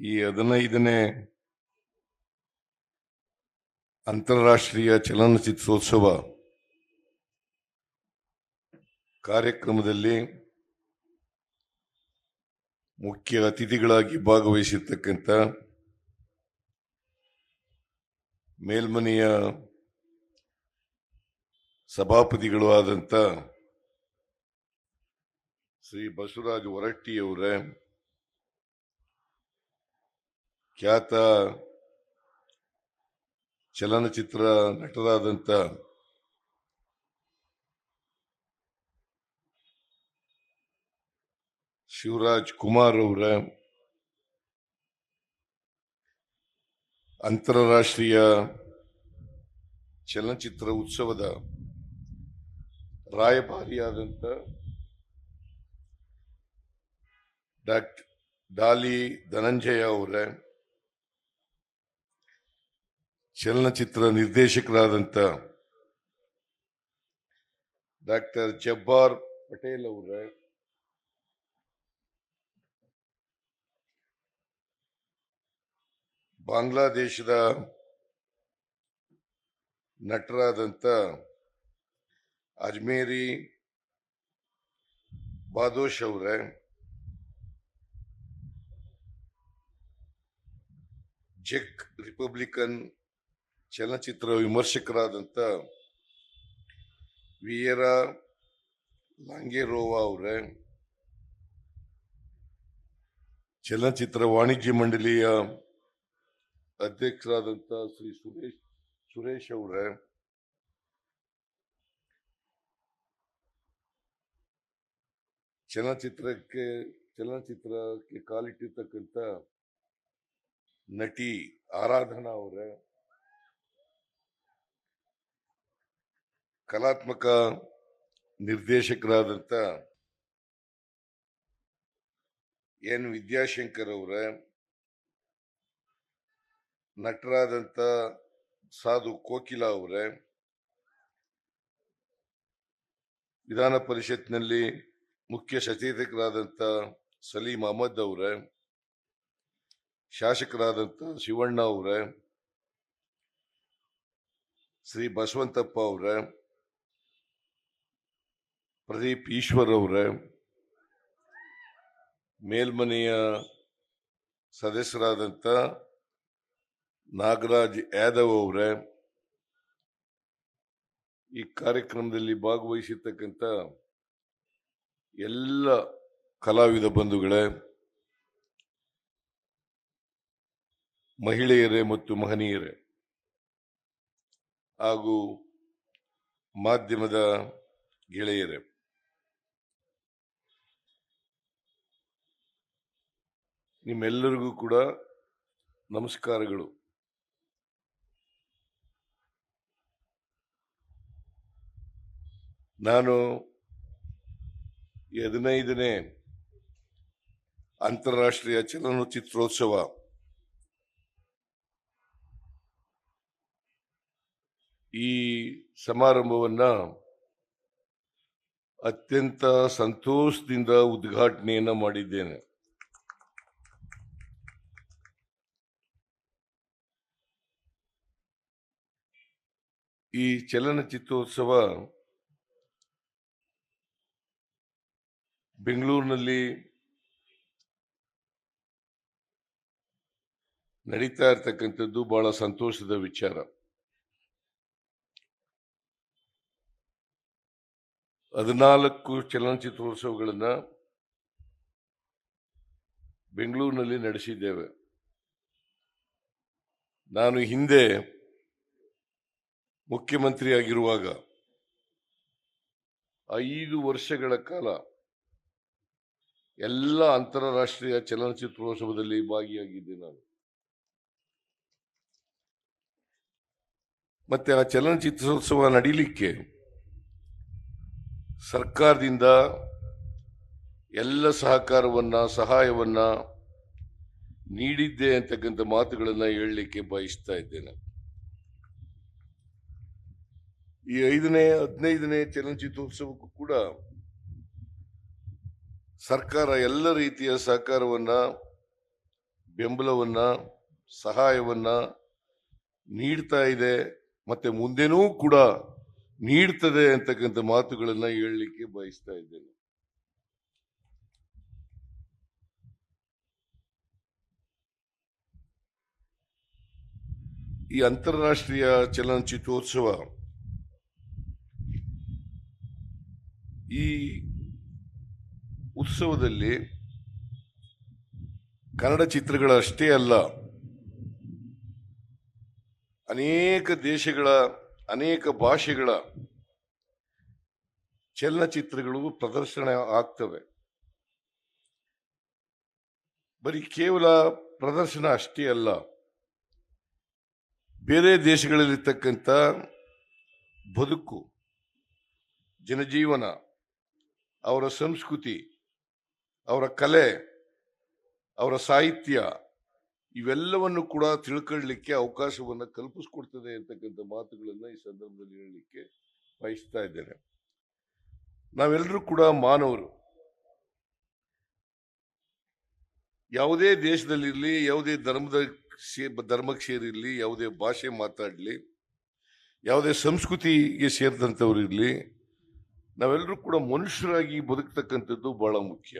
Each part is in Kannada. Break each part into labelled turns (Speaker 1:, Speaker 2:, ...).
Speaker 1: ಈ 15ನೇ ಅಂತಾರಾಷ್ಟ್ರೀಯ ಚಲನಚಿತ್ರೋತ್ಸವ ಕಾರ್ಯಕ್ರಮದಲ್ಲಿ ಮುಖ್ಯ ಅತಿಥಿಗಳಾಗಿ ಭಾಗವಹಿಸಿರ್ತಕ್ಕಂಥ ಮೇಲ್ಮನೆಯ ಸಭಾಪತಿಗಳು ಆದಂಥ ಶ್ರೀ ಬಸವರಾಜ ಹೊರಟ್ಟಿಯವರೇ, ಖ್ಯಾತ ಚಲನಚಿತ್ರ ನಟರಾದಂಥ ಶಿವರಾಜ್ ಕುಮಾರ್ ಅವರ, ಅಂತಾರಾಷ್ಟ್ರೀಯ ಚಲನಚಿತ್ರ ಉತ್ಸವದ ರಾಯಭಾರಿಯಾದಂಥ ಡಾಕ್ಟರ್ ಡಾಲಿ ಧನಂಜಯ ಅವರ, ಚಲನಚಿತ್ರ ನಿರ್ದೇಶಕರಾದಂಥ ಡಾಕ್ಟರ್ ಜಬ್ಬಾರ್ ಪಟೇಲ್ ಅವರ, ಬಾಂಗ್ಲಾದೇಶದ ನಟರಾದಂಥ ಅಜ್ಮೇರಿ ಬಾದೋಶ್ ಅವರ, ಚೆಕ್ ರಿಪಬ್ಲಿಕನ್ ಚಲನಚಿತ್ರ ವಿಮರ್ಶಕರಾದಂಥ ವಿಯೇರಾ ಲಾಂಗೆರೋವಾ ಅವರ, ಚಲನಚಿತ್ರ ವಾಣಿಜ್ಯ ಮಂಡಳಿಯ ಅಧ್ಯಕ್ಷರಾದಂಥ ಶ್ರೀ ಸುರೇಶ್ ಅವರ, ಚಲನಚಿತ್ರಕ್ಕೆ ಕಾಲಿಟ್ಟಿರ್ತಕ್ಕಂಥ ನಟಿ ಆರಾಧನಾ ಅವರ, ಕಲಾತ್ಮಕ ನಿರ್ದೇಶಕರಾದಂಥ ಎನ್ ವಿದ್ಯಾಶಂಕರ್ ಅವರ, ನಟರಾದಂಥ ಸಾಧು ಕೋಕಿಲಾ ಅವರ, ವಿಧಾನ ಪರಿಷತ್ನಲ್ಲಿ ಮುಖ್ಯ ಸಚೇತಕರಾದಂಥ ಸಲೀಂ ಅಹಮದ್ ಅವರ, ಶಾಸಕರಾದಂಥ ಶಿವಣ್ಣ ಅವರ, ಶ್ರೀ ಬಸವಂತಪ್ಪ ಅವರ, ಪ್ರದೀಪ್ ಈಶ್ವರ್ ಅವರ, ಮೇಲ್ಮನೆಯ ಸದಸ್ಯರಾದಂಥ ನಾಗರಾಜ್ ಯಾದವ್ ಅವರ, ಈ ಕಾರ್ಯಕ್ರಮದಲ್ಲಿ ಭಾಗವಹಿಸಿರ್ತಕ್ಕಂಥ ಎಲ್ಲ ಕಲಾವಿದ ಬಂಧುಗಳೇ, ಮಹಿಳೆಯರೇ ಮತ್ತು ಮಹನೀಯರೇ ಹಾಗೂ ಮಾಧ್ಯಮದ ಗೆಳೆಯರೇ, ನಿಮ್ಮೆಲ್ಲರಿಗೂ ಕೂಡ ನಮಸ್ಕಾರಗಳು. ನಾನು 15ನೇ ಅಂತಾರಾಷ್ಟ್ರೀಯ ಚಲನಚಿತ್ರೋತ್ಸವ ಈ ಸಮಾರಂಭವನ್ನ ಅತ್ಯಂತ ಸಂತೋಷದಿಂದ ಉದ್ಘಾಟನೆಯನ್ನ ಮಾಡಿದ್ದೇನೆ. ಈ ಚಲನಚಿತ್ರೋತ್ಸವ ಬೆಂಗಳೂರಿನಲ್ಲಿ ನಡೀತಾ ಇರ್ತಕ್ಕಂಥದ್ದು ಬಹಳ ಸಂತೋಷದ ವಿಚಾರ. 14 ಚಲನಚಿತ್ರೋತ್ಸವಗಳನ್ನ ಬೆಂಗಳೂರಿನಲ್ಲಿ ನಡೆಸಿದ್ದೇವೆ. ನಾನು ಹಿಂದೆ ಮುಖ್ಯಮಂತ್ರಿಯಾಗಿರುವಾಗ 5 ವರ್ಷಗಳ ಕಾಲ ಎಲ್ಲ ಅಂತಾರಾಷ್ಟ್ರೀಯ ಚಲನಚಿತ್ರೋತ್ಸವದಲ್ಲಿ ಭಾಗಿಯಾಗಿದ್ದೆ ನಾನು. ಮತ್ತೆ ಆ ಚಲನಚಿತ್ರೋತ್ಸವ ನಡೀಲಿಕ್ಕೆ ಸರ್ಕಾರದಿಂದ ಎಲ್ಲ ಸಹಾಯವನ್ನ ನೀಡಿದ್ದೆ ಅಂತಕ್ಕಂಥ ಮಾತುಗಳನ್ನ ಹೇಳಲಿಕ್ಕೆ ಬಯಸ್ತಾ ಇದ್ದೇನೆ. ಈ 15ನೇ ಚಲನಚಿತ್ರೋತ್ಸವಕ್ಕೂ ಕೂಡ ಸರ್ಕಾರ ಎಲ್ಲ ರೀತಿಯ ಸಹಕಾರವನ್ನ ಬೆಂಬಲವನ್ನ, ಸಹಾಯವನ್ನ ನೀಡ್ತಾ ಇದೆ, ಮತ್ತೆ ಮುಂದೆನೂ ಕೂಡ ನೀಡ್ತದೆ ಅಂತಕ್ಕಂಥ ಮಾತುಗಳನ್ನ ಹೇಳಲಿಕ್ಕೆ ಬಯಸ್ತಾ ಇದ್ದೇನೆ. ಈ ಅಂತಾರಾಷ್ಟ್ರೀಯ ಚಲನಚಿತ್ರೋತ್ಸವ ಈ ಉತ್ಸವದಲ್ಲಿ ಕನ್ನಡ ಚಿತ್ರಗಳಷ್ಟೇ ಅಲ್ಲ, ಅನೇಕ ದೇಶಗಳ, ಅನೇಕ ಭಾಷೆಗಳ ಚಲನಚಿತ್ರಗಳು ಪ್ರದರ್ಶನ ಆಗ್ತವೆ. ಬರೀ ಕೇವಲ ಪ್ರದರ್ಶನ ಅಷ್ಟೇ ಅಲ್ಲ, ಬೇರೆ ದೇಶಗಳಲ್ಲಿರ್ತಕ್ಕಂಥ ಬದುಕು, ಜನಜೀವನ, ಅವರ ಸಂಸ್ಕೃತಿ, ಅವರ ಕಲೆ, ಅವರ ಸಾಹಿತ್ಯ ಇವೆಲ್ಲವನ್ನು ಕೂಡ ತಿಳ್ಕೊಳ್ಳಿಕ್ಕೆ ಅವಕಾಶವನ್ನು ಕಲ್ಪಿಸ್ಕೊಡ್ತದೆ ಅಂತಕ್ಕಂಥ ಮಾತುಗಳನ್ನ ಈ ಸಂದರ್ಭದಲ್ಲಿ ಹೇಳಲಿಕ್ಕೆ ಬಯಸ್ತಾ ಇದ್ದೇನೆ. ನಾವೆಲ್ಲರೂ ಕೂಡ ಮಾನವರು. ಯಾವುದೇ ದೇಶದಲ್ಲಿರಲಿ, ಯಾವುದೇ ಧರ್ಮಕ್ಕೆ ಸೇರಿರಲಿ, ಯಾವುದೇ ಭಾಷೆ ಮಾತಾಡಲಿ, ಯಾವುದೇ ಸಂಸ್ಕೃತಿಗೆ ಸೇರಿದಂಥವ್ರು ಇರಲಿ, ನಾವೆಲ್ಲರೂ ಕೂಡ ಮನುಷ್ಯರಾಗಿ ಬದುಕ್ತಕ್ಕಂಥದ್ದು ಬಹಳ ಮುಖ್ಯ.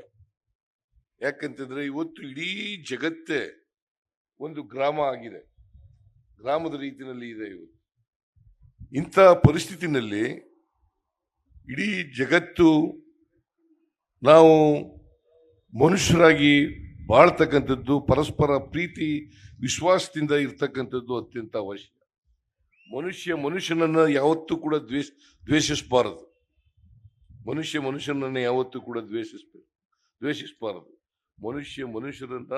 Speaker 1: ಯಾಕಂತಂದ್ರೆ ಇವತ್ತು ಇಡೀ ಜಗತ್ತೇ ಒಂದು ಗ್ರಾಮ ಆಗಿದೆ, ಗ್ರಾಮದ ರೀತಿಯಲ್ಲಿ ಇದೆ ಇವತ್ತು. ಇಂಥ ಪರಿಸ್ಥಿತಿನಲ್ಲಿ ಇಡೀ ಜಗತ್ತು ನಾವು ಮನುಷ್ಯರಾಗಿ ಬಾಳ್ತಕ್ಕಂಥದ್ದು, ಪರಸ್ಪರ ಪ್ರೀತಿ ವಿಶ್ವಾಸದಿಂದ ಇರ್ತಕ್ಕಂಥದ್ದು ಅತ್ಯಂತ ಅವಶ್ಯ. ಮನುಷ್ಯನನ್ನ ಯಾವತ್ತೂ ಕೂಡ ದ್ವೇಷಿಸಬಾರದು. ಮನುಷ್ಯನನ್ನ ಯಾವತ್ತೂ ಕೂಡ ದ್ವೇಷಿಸಬಾರದು. ಮನುಷ್ಯರನ್ನ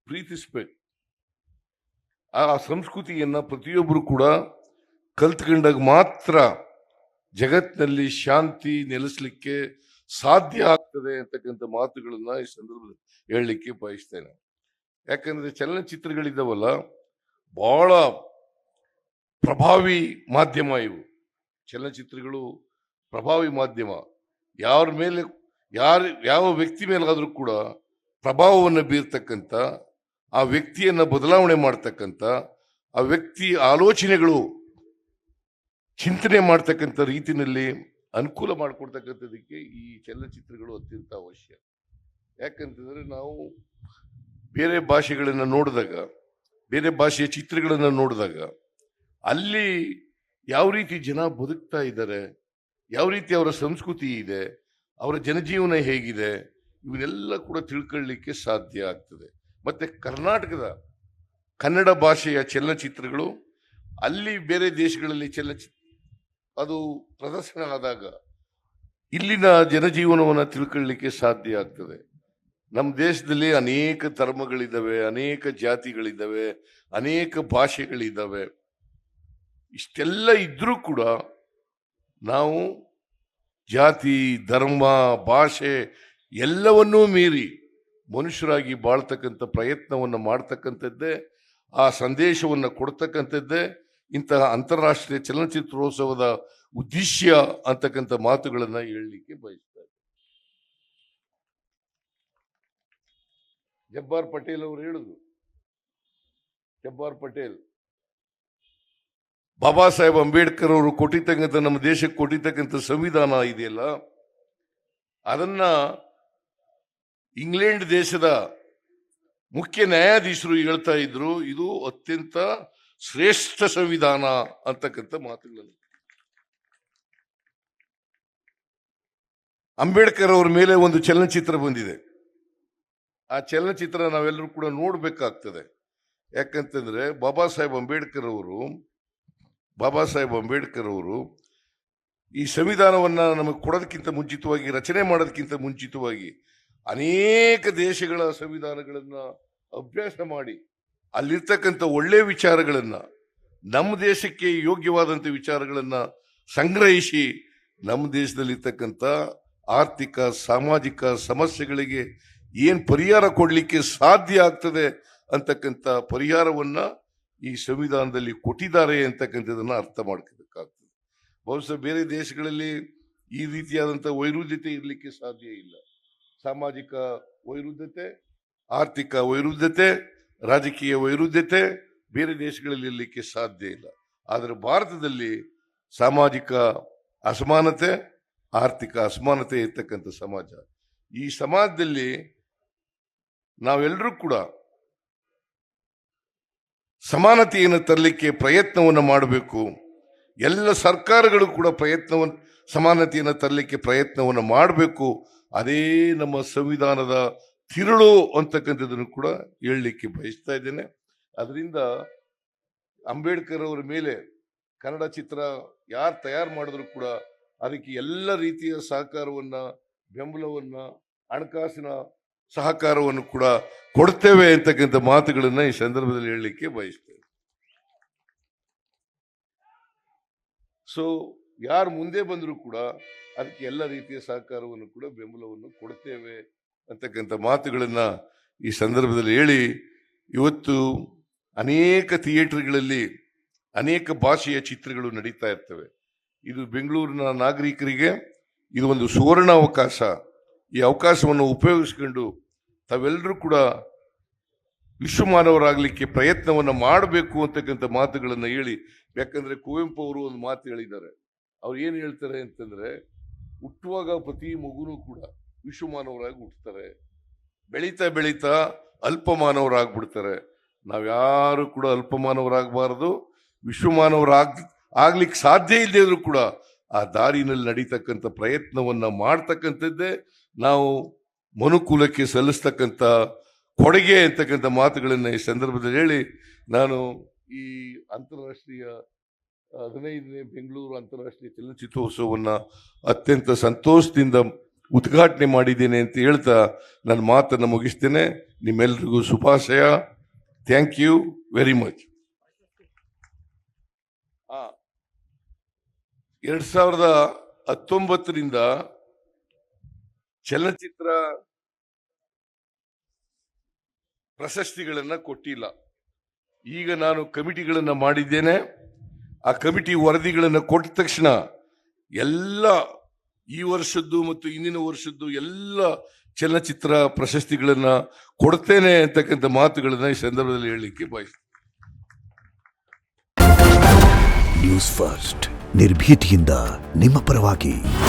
Speaker 1: ಪ್ರೀತಿಸ್ಬೇಕು. ಆ ಸಂಸ್ಕೃತಿಯನ್ನ ಪ್ರತಿಯೊಬ್ಬರು ಕೂಡ ಕಲ್ತ್ಕೊಂಡಾಗ ಮಾತ್ರ ಜಗತ್ತಿನಲ್ಲಿ ಶಾಂತಿ ನೆಲೆಸಲಿಕ್ಕೆ ಸಾಧ್ಯ ಆಗ್ತದೆ ಅಂತಕ್ಕಂಥ ಮಾತುಗಳನ್ನ ಈ ಸಂದರ್ಭದಲ್ಲಿ ಹೇಳಲಿಕ್ಕೆ ಬಯಸ್ತೇನೆ. ಯಾಕಂದ್ರೆ ಚಲನಚಿತ್ರಗಳಿದ್ದಾವಲ್ಲ, ಬಹಳ ಪ್ರಭಾವಿ ಮಾಧ್ಯಮ ಇವು. ಚಲನಚಿತ್ರಗಳು ಪ್ರಭಾವಿ ಮಾಧ್ಯಮ. ಯಾವ ವ್ಯಕ್ತಿ ಮೇಲಾದ್ರೂ ಕೂಡ ಪ್ರಭಾವವನ್ನು ಬೀರ್ತಕ್ಕಂಥ, ಆ ವ್ಯಕ್ತಿಯನ್ನ ಬದಲಾವಣೆ ಮಾಡ್ತಕ್ಕಂಥ, ಆ ವ್ಯಕ್ತಿ ಆಲೋಚನೆಗಳು, ಚಿಂತನೆ ಮಾಡ್ತಕ್ಕಂಥ ರೀತಿಯಲ್ಲಿ ಅನುಕೂಲ ಮಾಡಿಕೊಡ್ತಕ್ಕಂಥದಕ್ಕೆ ಈ ಚಲನಚಿತ್ರಗಳು ಅತ್ಯಂತ ಅವಶ್ಯ. ಯಾಕಂತಂದ್ರೆ ನಾವು ಬೇರೆ ಭಾಷೆಗಳನ್ನ ನೋಡಿದಾಗ, ಬೇರೆ ಭಾಷೆಯ ಚಿತ್ರಗಳನ್ನ ನೋಡಿದಾಗ ಅಲ್ಲಿ ಯಾವ ರೀತಿ ಜನ ಬದುಕ್ತಾ ಇದ್ದಾರೆ, ಯಾವ ರೀತಿ ಅವರ ಸಂಸ್ಕೃತಿ ಇದೆ, ಅವರ ಜನಜೀವನ ಹೇಗಿದೆ, ಇವನ್ನೆಲ್ಲ ಕೂಡ ತಿಳ್ಕೊಳ್ಳಿಕ್ಕೆ ಸಾಧ್ಯ ಆಗ್ತದೆ. ಮತ್ತೆ ಕರ್ನಾಟಕದ ಕನ್ನಡ ಭಾಷೆಯ ಚಲನಚಿತ್ರಗಳು ಅಲ್ಲಿ ಬೇರೆ ದೇಶಗಳಲ್ಲಿ ಅದು ಪ್ರದರ್ಶನ ಆದಾಗ ಇಲ್ಲಿನ ಜನಜೀವನವನ್ನು ತಿಳ್ಕೊಳ್ಳಿಕ್ಕೆ ಸಾಧ್ಯ ಆಗ್ತದೆ. ನಮ್ಮ ದೇಶದಲ್ಲಿ ಅನೇಕ ಧರ್ಮಗಳಿದ್ದಾವೆ, ಅನೇಕ ಜಾತಿಗಳಿದ್ದಾವೆ, ಅನೇಕ ಭಾಷೆಗಳಿದ್ದಾವೆ. ಇಷ್ಟೆಲ್ಲ ಇದ್ರೂ ಕೂಡ ನಾವು ಜಾತಿ, ಧರ್ಮ, ಭಾಷೆ ಎಲ್ಲವನ್ನೂ ಮೀರಿ ಮನುಷ್ಯರಾಗಿ ಬಾಳ್ತಕ್ಕಂಥ ಪ್ರಯತ್ನವನ್ನು ಮಾಡ್ತಕ್ಕಂಥದ್ದೇ, ಆ ಸಂದೇಶವನ್ನು ಕೊಡ್ತಕ್ಕಂಥದ್ದೇ ಇಂತಹ ಅಂತಾರಾಷ್ಟ್ರೀಯ ಚಲನಚಿತ್ರೋತ್ಸವದ ಉದ್ದೇಶ ಅಂತಕ್ಕಂಥ ಮಾತುಗಳನ್ನ ಹೇಳಲಿಕ್ಕೆ ಬಯಸ್ತಾರೆ. ಜಬ್ಬಾರ್ ಪಟೇಲ್ ಅವರು ಹೇಳಿದ್ರು, ಜಬ್ಬಾರ್ ಪಟೇಲ್ ಬಾಬಾ ಸಾಹೇಬ್ ಅಂಬೇಡ್ಕರ್ ಅವರು ಕೊಟ್ಟಿರ್ತಕ್ಕಂಥ, ನಮ್ಮ ದೇಶಕ್ಕೆ ಕೊಟ್ಟಿರ್ತಕ್ಕಂಥ ಸಂವಿಧಾನ ಇದೆಯಲ್ಲ, ಅದನ್ನ ಇಂಗ್ಲೆಂಡ್ ದೇಶದ ಮುಖ್ಯ ನ್ಯಾಯಾಧೀಶರು ಹೇಳ್ತಾ ಇದ್ರು, ಇದು ಅತ್ಯಂತ ಶ್ರೇಷ್ಠ ಸಂವಿಧಾನ ಅಂತಕ್ಕಂಥ ಮಾತುಗಳನ್ನು. ಅಂಬೇಡ್ಕರ್ ಅವರ ಮೇಲೆ ಒಂದು ಚಲನಚಿತ್ರ ಬಂದಿದೆ. ಆ ಚಲನಚಿತ್ರ ನಾವೆಲ್ಲರೂ ಕೂಡ ನೋಡ್ಬೇಕಾಗ್ತದೆ. ಯಾಕಂತಂದ್ರೆ ಬಾಬಾ ಸಾಹೇಬ್ ಅಂಬೇಡ್ಕರ್ ಅವರು ಈ ಸಂವಿಧಾನವನ್ನ ನಮಗೆ ಕೊಡೋದಕ್ಕಿಂತ ಮುಂಚಿತವಾಗಿ, ರಚನೆ ಮಾಡೋದಕ್ಕಿಂತ ಮುಂಚಿತವಾಗಿ ಅನೇಕ ದೇಶಗಳ ಸಂವಿಧಾನಗಳನ್ನ ಅಭ್ಯಾಸ ಮಾಡಿ ಅಲ್ಲಿರ್ತಕ್ಕಂಥ ಒಳ್ಳೆ ವಿಚಾರಗಳನ್ನ, ನಮ್ಮ ದೇಶಕ್ಕೆ ಯೋಗ್ಯವಾದಂಥ ವಿಚಾರಗಳನ್ನ ಸಂಗ್ರಹಿಸಿ ನಮ್ಮ ದೇಶದಲ್ಲಿರ್ತಕ್ಕಂಥ ಆರ್ಥಿಕ, ಸಾಮಾಜಿಕ ಸಮಸ್ಯೆಗಳಿಗೆ ಏನ್ ಪರಿಹಾರ ಕೊಡ್ಲಿಕ್ಕೆ ಸಾಧ್ಯ ಆಗ್ತದೆ ಅಂತಕ್ಕಂಥ ಪರಿಹಾರವನ್ನ ಈ ಸಂವಿಧಾನದಲ್ಲಿ ಕೊಟ್ಟಿದ್ದಾರೆ ಅಂತಕ್ಕಂಥದನ್ನ ಅರ್ಥ ಮಾಡ್ಕೋಬೇಕಾಗ್ತದೆ. ಬಹುಶಃ ಬೇರೆ ದೇಶಗಳಲ್ಲಿ ಈ ರೀತಿಯಾದಂಥ ವೈರುಧ್ಯತೆ ಇರಲಿಕ್ಕೆ ಸಾಧ್ಯ ಇಲ್ಲ. ಸಾಮಾಜಿಕ ವೈರುಧ್ಯತೆ, ಆರ್ಥಿಕ ವೈರುಧ್ಯತೆ, ರಾಜಕೀಯ ವೈರುಧ್ಯತೆ ಬೇರೆ ದೇಶಗಳಲ್ಲಿ ಇರಲಿಕ್ಕೆ ಸಾಧ್ಯ ಇಲ್ಲ. ಆದರೆ ಭಾರತದಲ್ಲಿ ಸಾಮಾಜಿಕ ಅಸಮಾನತೆ, ಆರ್ಥಿಕ ಅಸಮಾನತೆ ಇರ್ತಕ್ಕಂಥ ಸಮಾಜ. ಈ ಸಮಾಜದಲ್ಲಿ ನಾವೆಲ್ಲರೂ ಕೂಡ ಸಮಾನತೆಯನ್ನು ತರಲಿಕ್ಕೆ ಪ್ರಯತ್ನವನ್ನು ಮಾಡಬೇಕು. ಎಲ್ಲ ಸರ್ಕಾರಗಳು ಕೂಡ ಸಮಾನತೆಯನ್ನು ತರಲಿಕ್ಕೆ ಪ್ರಯತ್ನವನ್ನು ಮಾಡಬೇಕು. ಅದೇ ನಮ್ಮ ಸಂವಿಧಾನದ ತಿರುಳು ಅಂತಕ್ಕಂಥದ್ದನ್ನು ಕೂಡ ಹೇಳಲಿಕ್ಕೆ ಬಯಸ್ತಾ ಇದ್ದೇನೆ. ಅದರಿಂದ ಅಂಬೇಡ್ಕರ್ ಅವರ ಮೇಲೆ ಕನ್ನಡ ಚಿತ್ರ ಯಾರು ತಯಾರು ಮಾಡಿದ್ರು ಕೂಡ ಅದಕ್ಕೆ ಎಲ್ಲ ರೀತಿಯ ಸಹಕಾರವನ್ನ, ಬೆಂಬಲವನ್ನ, ಹಣಕಾಸಿನ ಸಹಕಾರವನ್ನು ಕೂಡ ಕೊಡ್ತೇವೆ ಅಂತಕ್ಕಂಥ ಮಾತುಗಳನ್ನ ಈ ಸಂದರ್ಭದಲ್ಲಿ ಹೇಳಲಿಕ್ಕೆ ಬಯಸ್ತೇವೆ. ಸೊ ಯಾರು ಮುಂದೆ ಬಂದರೂ ಕೂಡ ಅದಕ್ಕೆ ಎಲ್ಲ ರೀತಿಯ ಸಹಕಾರವನ್ನು ಕೂಡ ಬೆಂಬಲವನ್ನು ಕೊಡ್ತೇವೆ ಅಂತಕ್ಕಂಥ ಮಾತುಗಳನ್ನ ಈ ಸಂದರ್ಭದಲ್ಲಿ ಹೇಳಿ, ಇವತ್ತು ಅನೇಕ ಥಿಯೇಟರ್ಗಳಲ್ಲಿ ಅನೇಕ ಭಾಷೆಯ ಚಿತ್ರಗಳು ನಡೀತಾ ಇರ್ತವೆ. ಇದು ಬೆಂಗಳೂರಿನ ನಾಗರಿಕರಿಗೆ ಇದು ಒಂದು ಸುವರ್ಣ ಅವಕಾಶ. ಈ ಅವಕಾಶವನ್ನು ಉಪಯೋಗಿಸಿಕೊಂಡು ತಾವೆಲ್ಲರೂ ಕೂಡ ವಿಶ್ವಮಾನವರಾಗಲಿಕ್ಕೆ ಪ್ರಯತ್ನವನ್ನು ಮಾಡಬೇಕು ಅಂತಕ್ಕಂಥ ಮಾತುಗಳನ್ನು ಹೇಳಿ, ಯಾಕಂದ್ರೆ ಕುವೆಂಪು ಅವರು ಒಂದು ಮಾತು ಹೇಳಿದ್ದಾರೆ. ಅವ್ರು ಏನು ಹೇಳ್ತಾರೆ ಅಂತಂದ್ರೆ, ಹುಟ್ಟುವಾಗ ಪ್ರತಿ ಮಗುನೂ ಕೂಡ ವಿಶ್ವಮಾನವರಾಗಿ ಹುಟ್ಟುತ್ತಾರೆ, ಬೆಳೀತಾ ಬೆಳೀತಾ ಅಲ್ಪಮಾನವರಾಗ್ಬಿಡ್ತಾರೆ. ನಾವ್ಯಾರು ಕೂಡ ಅಲ್ಪಮಾನವರಾಗಬಾರದು. ಆಗ್ಲಿಕ್ಕೆ ಸಾಧ್ಯ ಇಲ್ಲದೆ ಇದ್ರೂ ಕೂಡ ಆ ದಾರಿನಲ್ಲಿ ನಡೀತಕ್ಕಂಥ ಪ್ರಯತ್ನವನ್ನ ಮಾಡ್ತಕ್ಕಂಥದ್ದೇ ನಾವು ಮನುಕುಲಕ್ಕೆ ಸಲ್ಲಿಸ್ತಕ್ಕಂಥ ಕೊಡುಗೆ ಅಂತಕ್ಕಂಥ ಮಾತುಗಳನ್ನ ಈ ಸಂದರ್ಭದಲ್ಲಿ ಹೇಳಿ, ನಾನು ಈ ಅಂತಾರಾಷ್ಟ್ರೀಯ 15ನೇ ಬೆಂಗಳೂರು ಅಂತಾರಾಷ್ಟ್ರೀಯ ಚಲನಚಿತ್ರೋತ್ಸವವನ್ನ ಅತ್ಯಂತ ಸಂತೋಷದಿಂದ ಉದ್ಘಾಟನೆ ಮಾಡಿದ್ದೇನೆ ಅಂತ ಹೇಳ್ತಾ ನನ್ನ ಮಾತನ್ನು ಮುಗಿಸ್ತೇನೆ. ನಿಮ್ಮೆಲ್ಲರಿಗೂ ಶುಭಾಶಯ. Thank you very much. 2019ರಿಂದ ಚಲನಚಿತ್ರ ಪ್ರಶಸ್ತಿಗಳನ್ನ ಕೊಟ್ಟಿಲ್ಲ. ಈಗ ನಾನು ಕಮಿಟಿಗಳನ್ನ ಮಾಡಿದ್ದೇನೆ. ಆ ಕಮಿಟಿ ವರದಿಗಳನ್ನು ಕೊಟ್ಟ ತಕ್ಷಣ ಎಲ್ಲ ಈ ವರ್ಷದ್ದು ಮತ್ತು ಇಂದಿನ ವರ್ಷದ್ದು ಎಲ್ಲ ಚಲನಚಿತ್ರ ಪ್ರಶಸ್ತಿಗಳನ್ನ ಕೊಡ್ತೇನೆ ಅಂತಕ್ಕಂಥ ಮಾತುಗಳನ್ನ ಈ ಸಂದರ್ಭದಲ್ಲಿ ಹೇಳಲಿಕ್ಕೆ ಬಯಸ್ತೇನೆ.
Speaker 2: ನ್ಯೂಸ್ ಫಸ್ಟ್ ನಿರ್ಭೀತಿಯಿಂದ ನಿಮ್ಮ ಪರವಾಗಿ.